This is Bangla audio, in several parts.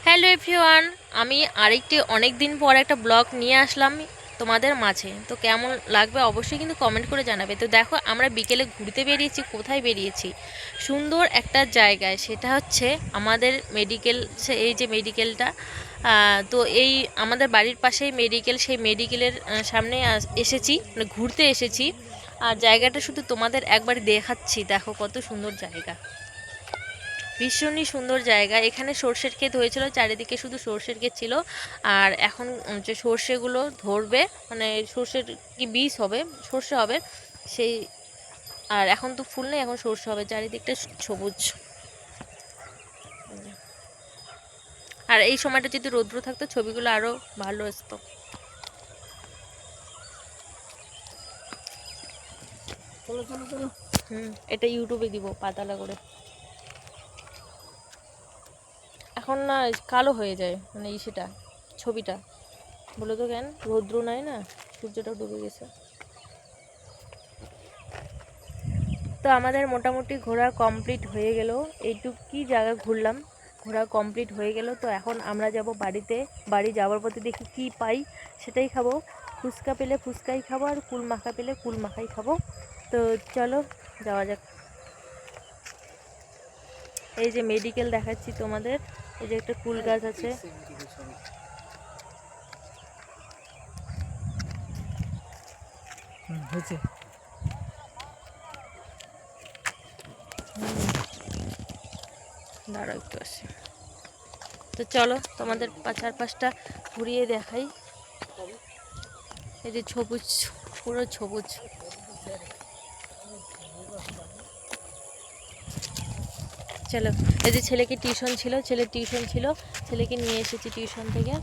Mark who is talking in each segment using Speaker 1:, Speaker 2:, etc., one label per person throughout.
Speaker 1: হ্যালো এভরিওয়ান, আমি আরেকটি অনেক দিন পর একটা ব্লগ নিয়ে আসলাম তোমাদের মাঝে। তো কেমন লাগবে অবশ্যই কিন্তু কমেন্ট করে জানাবে। তো দেখো, আমরা বিকেলে ঘুরতে বেরিয়েছি। কোথায় বেরিয়েছি? সুন্দর একটা জায়গায়, সেটা হচ্ছে আমাদের মেডিকেল। এই যে মেডিকেলটা, তো এই আমাদের বাড়ির পাশেই মেডিকেল। সেই মেডিকেলের সামনে এসেছি, মানে ঘুরতে এসেছি। আর জায়গাটা শুধু তোমাদের একবার দেখাচ্ছি। দেখো কত সুন্দর জায়গা, ভীষণই সুন্দর জায়গা। এখানে সর্ষের ক্ষেত হয়েছিল, চারিদিকে শুধু সর্ষের ক্ষেত ছিল। আর এখন যে সর্ষেগুলো ধরবে, মানে সর্ষের কি বীজ হবে, সর্ষে হবে সেই। আর এখন তো ফুল নেই, এখন সর্ষে হবে। চারিদিকটা সবুজ। আর এই সময়টা যদি রৌদ্র থাকতো, ছবিগুলো আরো ভালো আসতো। এটা ইউটিউবে দিব পাতালা করে। এখন না কালো হয়ে যায়, মানে সেটা ছবিটা। বলে তো কেন, রৌদ্র নাই না, সূর্যটা ডুবে গেছে। তো আমাদের মোটামুটি ঘোরা কমপ্লিট হয়ে গেল। এইটুকুই জায়গা ঘুরলাম, ঘোরা কমপ্লিট হয়ে গেল। তো এখন আমরা যাব বাড়িতে। বাড়ি যাওয়ার পথে দেখি কি পাই সেটাই খাবো। ফুচকা পেলে ফুচকাই খাবো, আর কুল মাখা পেলে কুল মাখাই খাবো। তো চলো যাওয়া যাক। এই যে মেডিকেল দেখাচ্ছি তোমাদের। এই যে একটা কুল গাছ আছে। দাঁড়াও একটু আসি। তো চলো তোমাদের চারপাশটা ঘুরিয়ে দেখাই। এই যে সবুজ, পুরো সবুজ। চলো, এই যে ছেলেকে টিউশন ছিল, ছেলেকে নিয়ে এসেছি টিউশন থেকে।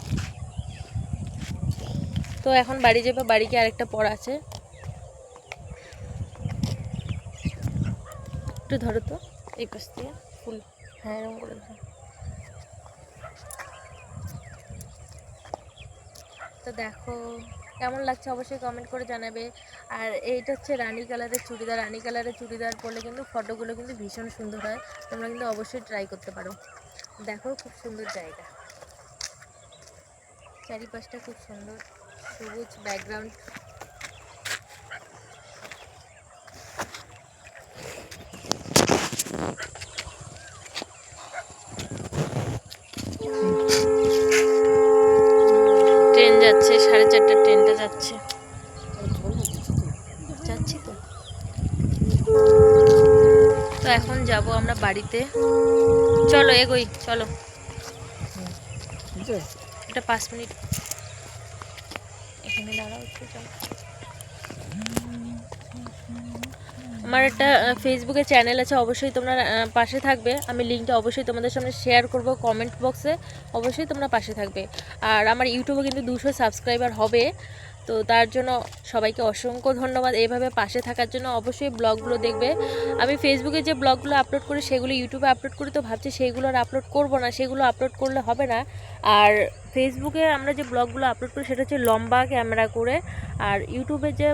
Speaker 1: তো এখন বাড়ি যাবো। বাড়ি গিয়ে আরেকটা পড়া আছে। একটু ধরো তো এই পাশ থেকে ফুল। হ্যাঁ, এরকম করে ধরো। তো দেখো কেমন লাগছে অবশ্যই কমেন্ট করে জানাবে। আর এইটা হচ্ছে রানী কালারের চুড়িদার। রানী কালারের চুড়িদার পরলে কিন্তু ফটোগুলো কিন্তু ভীষণ সুন্দর হয়। তোমরা কিন্তু অবশ্যই ট্রাই করতে পারো। দেখো খুব সুন্দর জায়গা, চারিপাশটা খুব সুন্দর, সবুজ ব্যাকগ্রাউন্ড। ট্রেন যাচ্ছে, 4:30 ট্রেনটা যাচ্ছে। যাচ্ছি তো। তো এখন যাব আমরা বাড়িতে। চলো এগোই, চলো। এটা 5 মিনিট এখানে দাঁড়াও একটু। চলো, আমার একটা ফেসবুকে চ্যানেল আছে, অবশ্যই তোমরা পাশে থাকবে। আমি লিঙ্কটা অবশ্যই তোমাদের সামনে শেয়ার করব কমেন্ট বক্সে। অবশ্যই তোমরা পাশে থাকবে। আর আমার ইউটিউবে কিন্তু 200 সাবস্ক্রাইবার হবে। তো তার জন্য সবাইকে অসংখ্য ধন্যবাদ এইভাবে পাশে থাকার জন্য। অবশ্যই ব্লগগুলো দেখবে। আমি ফেসবুকে যে ব্লগগুলো আপলোড করি সেগুলো ইউটিউবে আপলোড করি। তো ভাবছি সেইগুলো আর আপলোড করবো না, সেগুলো আপলোড করলে হবে না। আর ফেসবুকে আমরা যে ব্লগগুলো আপলোড করি সেটা হচ্ছে লম্বা ক্যামেরা করে। আর ইউটিউবে যে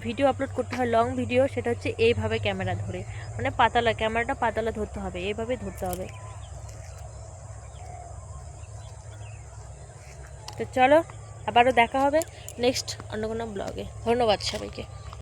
Speaker 1: ভিডিও আপলোড করতে হয় লং ভিডিও, সেটা হচ্ছে এইভাবে ক্যামেরা ধরে, মানে পাতালা, ক্যামেরাটা পাতালা ধরতে হবে, এইভাবে ধরতে হবে। তো চলো, আবারও দেখা হবে নেক্সট অন্য কোনো ব্লগে। ধন্যবাদ সবাইকে।